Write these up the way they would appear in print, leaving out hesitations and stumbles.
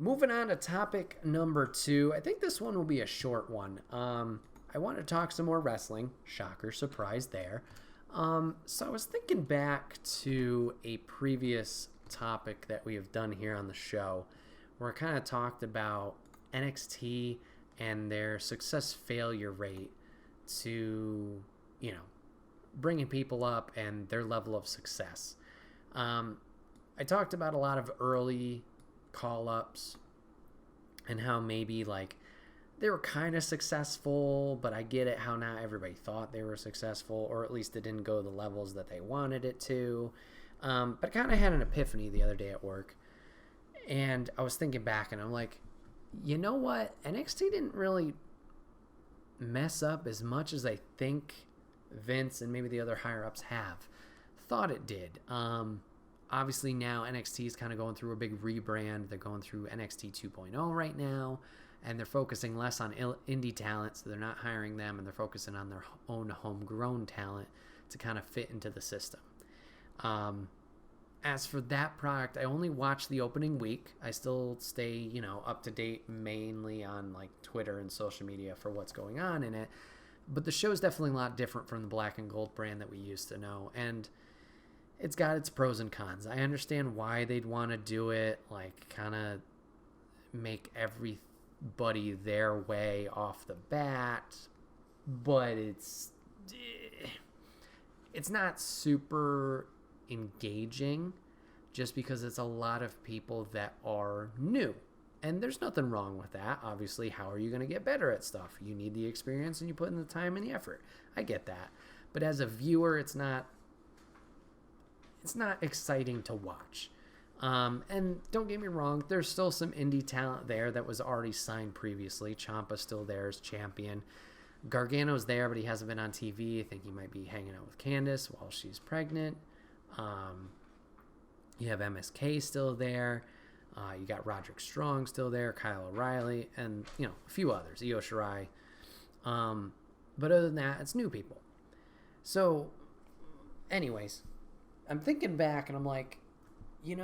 Moving on to topic number 2. I think this one will be a short one. I want to talk some more wrestling. Shocker, surprise there. So I was thinking back to a previous topic that we have done here on the show where I kind of talked about NXT and their success failure rate to, bringing people up and their level of success. I talked about a lot of early call-ups and how maybe they were kind of successful, but I get it how not everybody thought they were successful, or at least it didn't go the levels that they wanted it to. But I kind of had an epiphany the other day at work, and I was thinking back, and I'm like, you know what? NXT didn't really mess up as much as I think Vince and maybe the other higher-ups have thought it did. Obviously now NXT is kind of going through a big rebrand. They're going through NXT 2.0 right now, and they're focusing less on indie talent, so they're not hiring them, and they're focusing on their own homegrown talent to kind of fit into the system. As for that product, I only watched the opening week. I still stay, up to date mainly on Twitter and social media for what's going on in it. But the show is definitely a lot different from the black and gold brand that we used to know. And it's got its pros and cons. I understand why they'd want to do it, kind of make everybody their way off the bat. But it's not super engaging just because it's a lot of people that are new. And there's nothing wrong with that. Obviously, how are you going to get better at stuff? You need the experience and you put in the time and the effort. I get that. But as a viewer, it's not exciting to watch. And don't get me wrong, there's still some indie talent there that was already signed previously. Ciampa's still there as champion. Gargano's there, but he hasn't been on TV. I think he might be hanging out with Candice while she's pregnant. You have MSK still there. You got Roderick Strong still there, Kyle O'Reilly, and a few others, Io Shirai. But other than that, it's new people. So, anyways, I'm thinking back and I'm like, I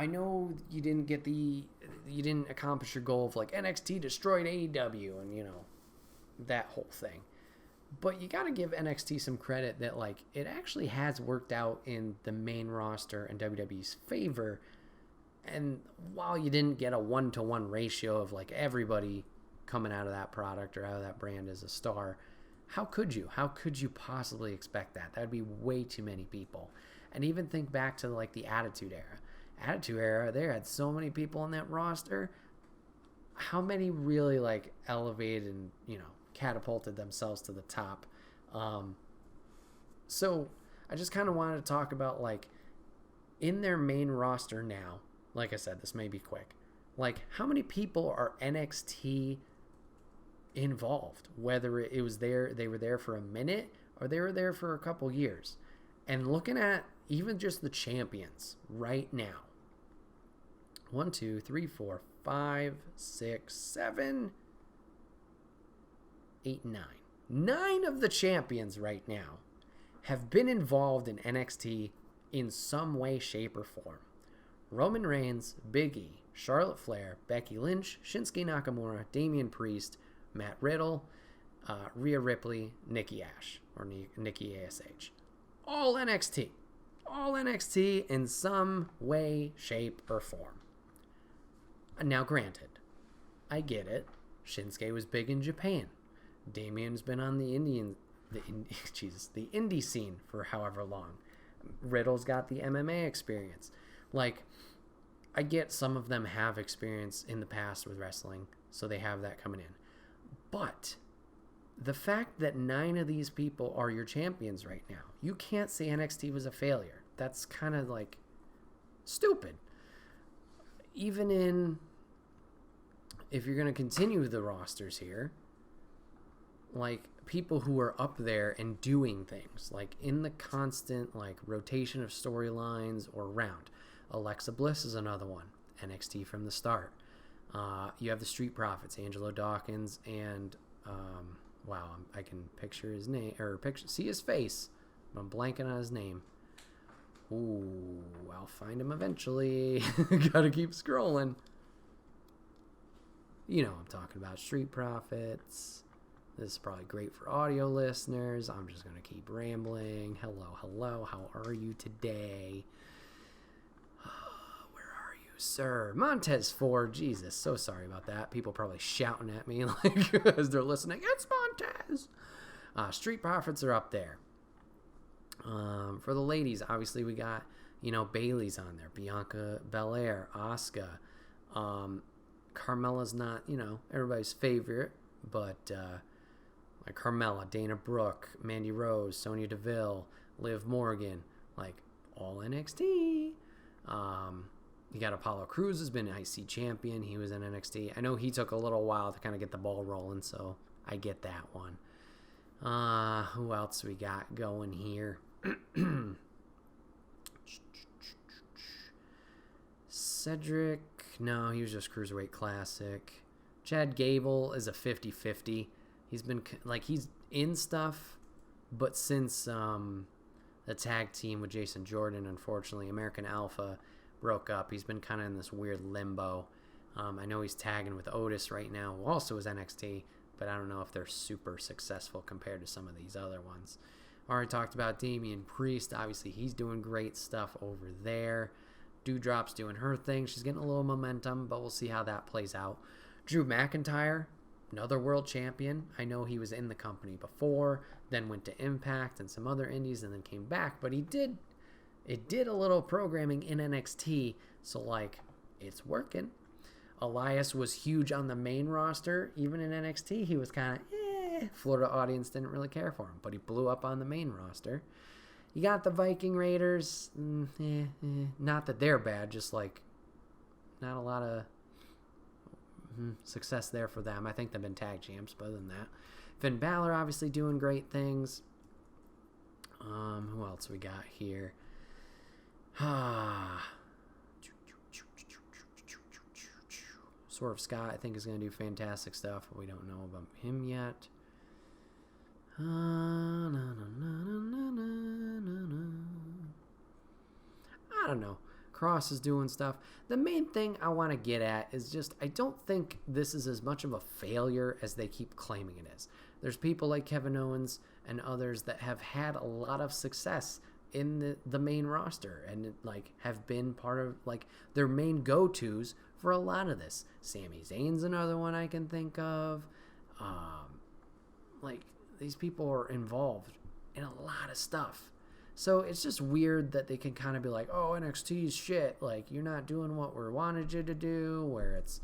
know you didn't accomplish your goal of NXT destroyed AEW and that whole thing. But you got to give NXT some credit that it actually has worked out in the main roster and WWE's favor. And while you didn't get a 1-to-1 ratio of everybody coming out of that product or out of that brand as a star, how could you? How could you possibly expect that? That would be way too many people. And even think back to the Attitude Era. Attitude Era, they had so many people on that roster. How many really elevated and catapulted themselves to the top? So I just kind of wanted to talk about in their main roster now. Like I said, this may be quick. How many people are NXT involved? Whether it was they were there for a minute or they were there for a couple years. And looking at even just the champions right now. 1, 2, 3, 4, 5, 6, 7, 8, 9. 9 of the champions right now have been involved in NXT in some way, shape, or form. Roman Reigns, Big E, Charlotte Flair, Becky Lynch, Shinsuke Nakamura, Damian Priest, Matt Riddle, Rhea Ripley, Nikki Ash, or Nikki ASH. All NXT. All NXT in some way, shape, or form. Now, granted, I get it. Shinsuke was big in Japan. Damian's been on the indie scene for however long. Riddle's got the MMA experience. I get some of them have experience in the past with wrestling, so they have that coming in. But the fact that 9 of these people are your champions right now, you can't say NXT was a failure. That's kind of stupid. Even if you're going to continue the rosters here, people who are up there and doing things, in the constant rotation of storylines or round. Alexa Bliss is another one. NXT from the start. You have the Street Profits, Angelo Dawkins, and I can picture his name or see his face, but I'm blanking on his name. Ooh, I'll find him eventually. Gotta keep scrolling. You know I'm talking about, Street Profits. This is probably great for audio listeners. I'm just going to keep rambling. Hello. How are you today? Where are you, sir? Montez Ford. Jesus, so sorry about that. People probably shouting at me like as they're listening. It's Montez. Street Profits are up there. For the ladies, obviously we got, Bailey's on there. Bianca Belair, Asuka. Carmella's not, everybody's favorite, but like Carmella, Dana Brooke, Mandy Rose, Sonya Deville, Liv Morgan, like all NXT. You got Apollo Crews has been IC champion. He was in NXT. I know he took a little while to kind of get the ball rolling, so I get that one. Who else we got going here? Cedric, no, he was just Cruiserweight Classic. Chad Gable is a 50-50. He's been, he's in stuff, but since the tag team with Jason Jordan, unfortunately, American Alpha broke up, he's been kind of in this weird limbo. I know he's tagging with Otis right now, who also is NXT, but I don't know if they're super successful compared to some of these other ones. Already talked about Damian Priest. Obviously, he's doing great stuff over there. Doudrop's doing her thing. She's getting a little momentum, but we'll see how that plays out. Drew McIntyre, another world champion. I know he was in the company before, then went to Impact and some other indies, and then came back. But it did a little programming in NXT, so it's working. Elias was huge on the main roster. Even in NXT, he was kind of Florida audience didn't really care for him, but he blew up on the main roster. You got the Viking Raiders. Not that they're bad, just not a lot of success there for them. I think they've been tag champs, but other than that, Finn Balor obviously doing great things. Who else we got here? Swerve Scott, I think, is going to do fantastic stuff, but we don't know about him yet. I don't know. Cross is doing stuff. The main thing I want to get at is just, I don't think this is as much of a failure as they keep claiming it is. There's people like Kevin Owens and others that have had a lot of success in the main roster and have been part of their main go-tos for a lot of this. Sami Zayn's another one I can think of. These people are involved in a lot of stuff. So it's just weird that they can kind of be like, oh, NXT's shit. You're not doing what we wanted you to do, where it's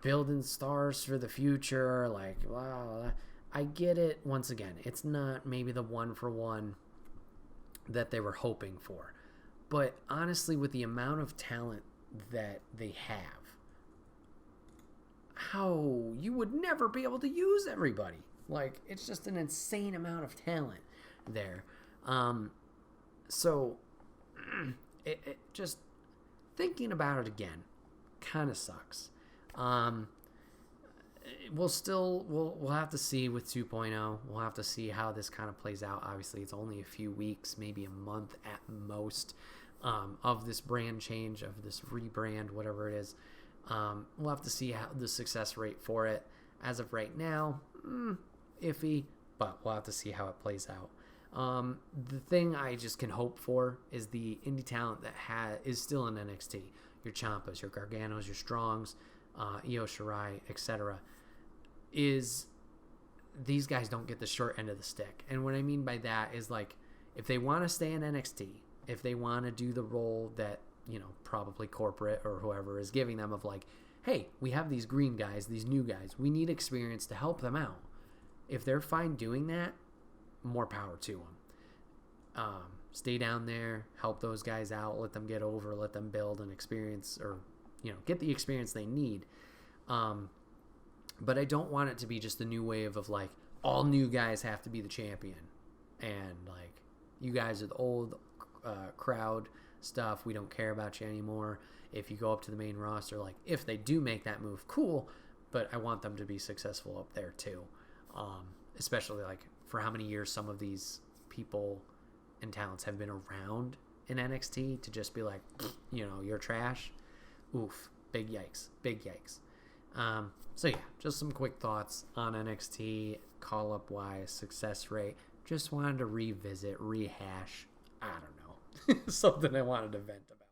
building stars for the future. Wow. I get it. Once again, it's not maybe the one-for-one that they were hoping for. But honestly, with the amount of talent that they have, how you would never be able to use everybody. It's just an insane amount of talent there. So it just thinking about it again kind of sucks. We'll have to see with 2.0. We'll have to see how this kind of plays out. Obviously, it's only a few weeks, maybe a month at most, of this brand change, of this rebrand, whatever it is. We'll have to see how the success rate for it. As of right now, iffy, but we'll have to see how it plays out. The thing I just can hope for is the indie talent that is still in NXT. Your Ciampas, your Garganos, your Strongs, Io Shirai, etc. Is these guys don't get the short end of the stick. And what I mean by that is if they want to stay in NXT, if they want to do the role that, probably corporate or whoever is giving them of hey, we have these green guys, these new guys, we need experience to help them out. If they're fine doing that, more power to them. Stay down there, help those guys out, let them get over, let them build an experience, or get the experience they need. But I don't want it to be just a new wave of all new guys have to be the champion, and you guys are the old crowd stuff. We don't care about you anymore. If you go up to the main roster, if they do make that move, cool. But I want them to be successful up there too. Especially for how many years some of these people and talents have been around in NXT to just be you're trash. Oof. Big yikes. So yeah, just some quick thoughts on NXT, call-up wise, success rate. Just wanted to revisit, rehash, I don't know, something I wanted to vent about.